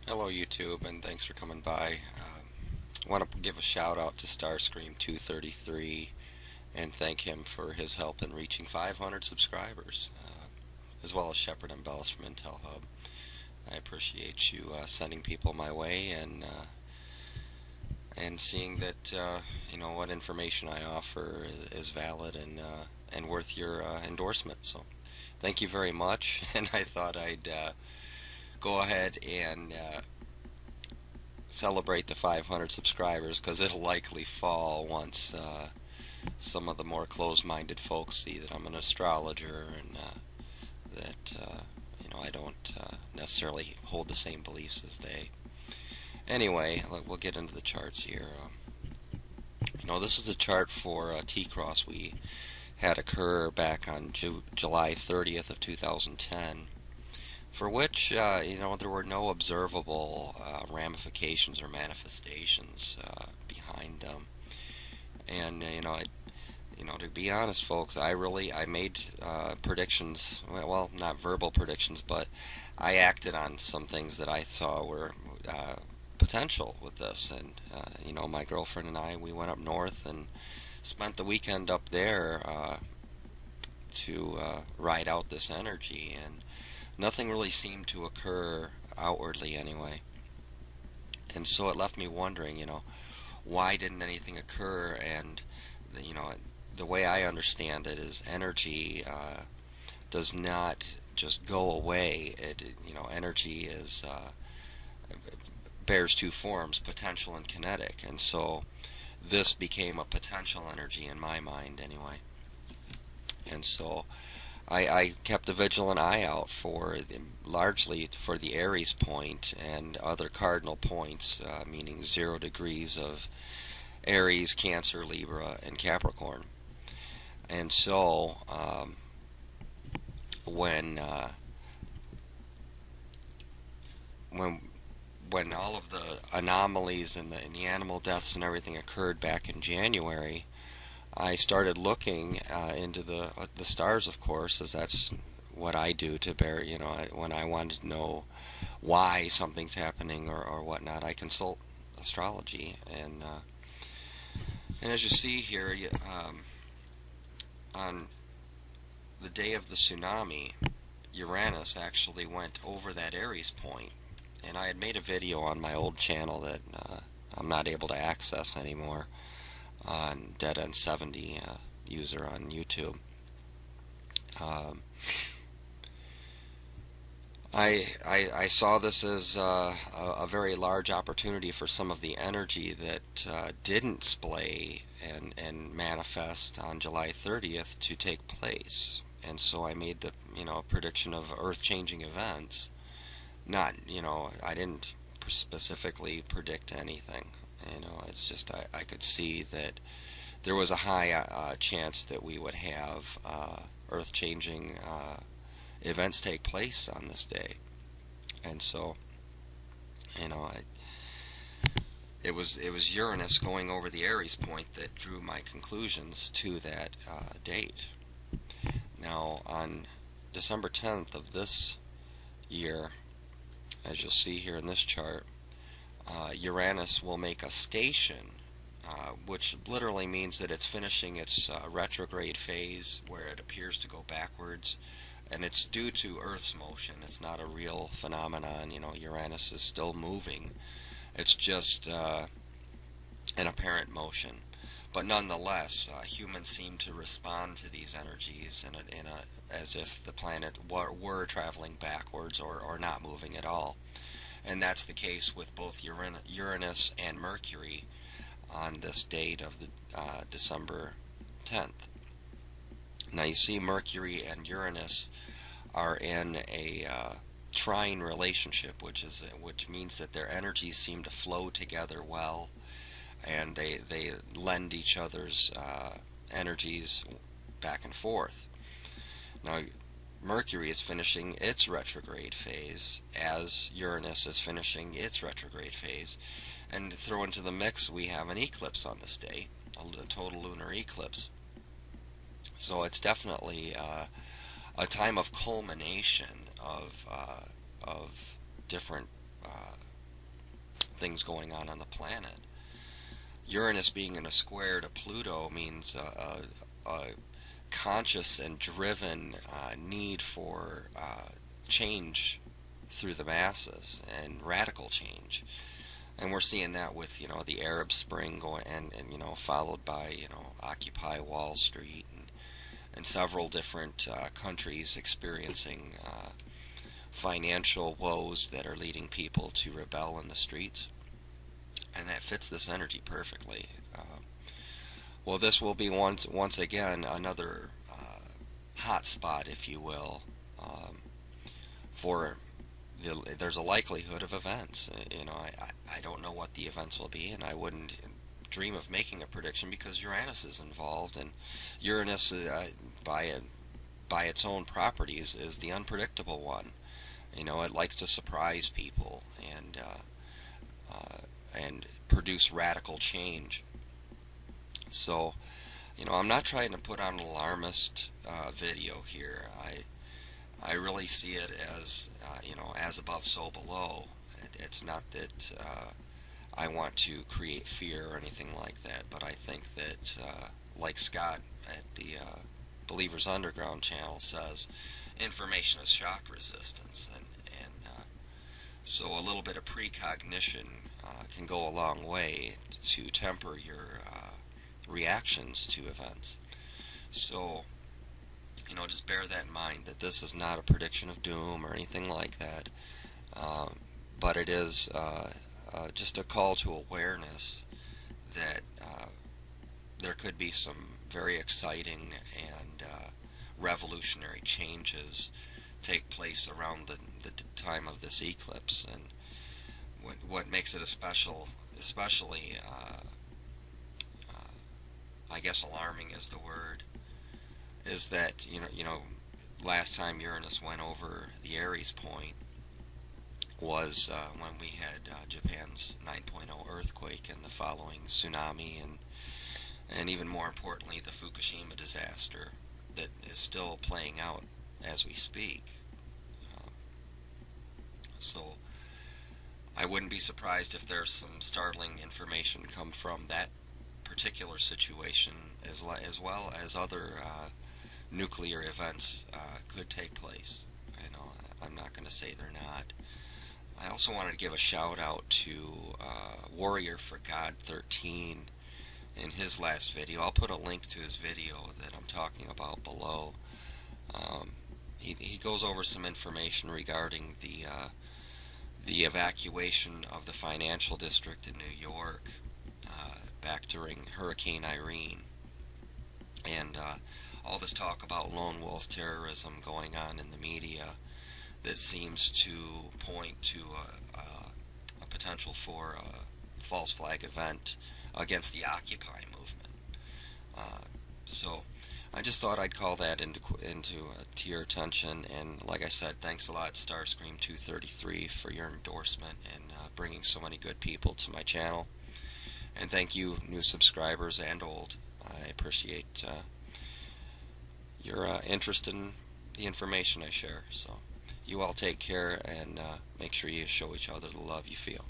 Hello YouTube, and thanks for coming by. I want to give a shout out to Starscream 233 and thank him for his help in reaching 500 subscribers, as well as Shepard and Bells from Intel Hub. I appreciate you sending people my way and seeing that what information I offer is valid and worth your endorsement. So thank you very much, and I thought I'd go ahead and celebrate the 500 subscribers because it'll likely fall once some of the more closed-minded folks see that I'm an astrologer and that I don't necessarily hold the same beliefs as they. Anyway, we'll get into the charts here. This is a chart for T-Cross we had occur back on July 30th of 2010, for which there were no observable ramifications or manifestations behind them. And to be honest, folks, I made predictions. Well, not verbal predictions, but I acted on some things that I saw were potential with this. And my girlfriend and we went up north and spent the weekend up there to ride out this energy, and nothing really seemed to occur outwardly anyway. And so it left me wondering, why didn't anything occur? And you know, the way I understand it is energy does not just go away. Energy is bears two forms: potential and kinetic. And so this became a potential energy in my mind, anyway. And so I kept a vigilant eye out largely for the Aries point and other cardinal points, meaning 0 degrees of Aries, Cancer, Libra, and Capricorn. And so when when when all of the anomalies and the animal deaths and everything occurred back in January, I started looking into the stars, of course, as that's what I do to bear. When I wanted to know why something's happening or whatnot, I consult astrology. And as you see here, on the day of the tsunami, Uranus actually went over that Aries point, and I had made a video on my old channel that I'm not able to access anymore, on Dead End 70 user on YouTube. I saw this as a very large opportunity for some of the energy that didn't splay and manifest on July 30th to take place. And so I made the prediction of earth-changing events. Not, I didn't specifically predict anything. It's just I could see that there was a high chance that we would have earth-changing events take place on this day. And so, it was Uranus going over the Aries point that drew my conclusions to that date. Now, on December 10th of this year, as you'll see here in this chart, Uranus will make a station, which literally means that it's finishing its retrograde phase where it appears to go backwards. And it's due to Earth's motion. It's not a real phenomenon. Uranus is still moving. It's just an apparent motion. But nonetheless, humans seem to respond to these energies as if the planet were traveling backwards or not moving at all. And that's the case with both Uranus and Mercury on this date of the December 10th. Now you see Mercury and Uranus are in a trine relationship, which means that their energies seem to flow together well, and they lend each other's energies back and forth. Now Mercury is finishing its retrograde phase as Uranus is finishing its retrograde phase, and to throw into the mix, we have an eclipse on this day, a total lunar eclipse. So it's definitely a time of culmination of different things going on the planet. Uranus being in a square to Pluto means a conscious and driven need for change through the masses and radical change. And we're seeing that with, the Arab Spring going and followed by, Occupy Wall Street and several different countries experiencing financial woes that are leading people to rebel in the streets. And that fits this energy perfectly. Well, this will be once again another hot spot, if you will, for there's a likelihood of events. I don't know what the events will be, and I wouldn't dream of making a prediction because Uranus is involved, and Uranus, by its own properties, is the unpredictable one. It likes to surprise people and produce radical change. So, I'm not trying to put on an alarmist video here. I really see it as, as above, so below. It's not that I want to create fear or anything like that, but I think that, like Scott at the Believers Underground channel says, information is shock resistance, and so a little bit of precognition can go a long way to temper your reactions to events. So, just bear that in mind, that this is not a prediction of doom or anything like that, but it is just a call to awareness that there could be some very exciting and revolutionary changes take place around the time of this eclipse. And what makes it especially I guess alarming is the word, is that last time Uranus went over the Aries point was when we had Japan's 9.0 earthquake and the following tsunami, and even more importantly the Fukushima disaster that is still playing out as we speak. So I wouldn't be surprised if there's some startling information come from that particular situation, as well as other nuclear events could take place. I'm not going to say they're not. I also wanted to give a shout out to Warrior for God 13 in his last video. I'll put a link to his video that I'm talking about below. He goes over some information regarding the evacuation of the financial district in New York back during Hurricane Irene, and all this talk about lone wolf terrorism going on in the media that seems to point to a potential for a false flag event against the Occupy movement. So I just thought I'd call that to your attention, and like I said, thanks a lot Starscream 233 for your endorsement and bringing so many good people to my channel. And thank you, new subscribers and old. I appreciate your interest in the information I share. So you all take care, and make sure you show each other the love you feel.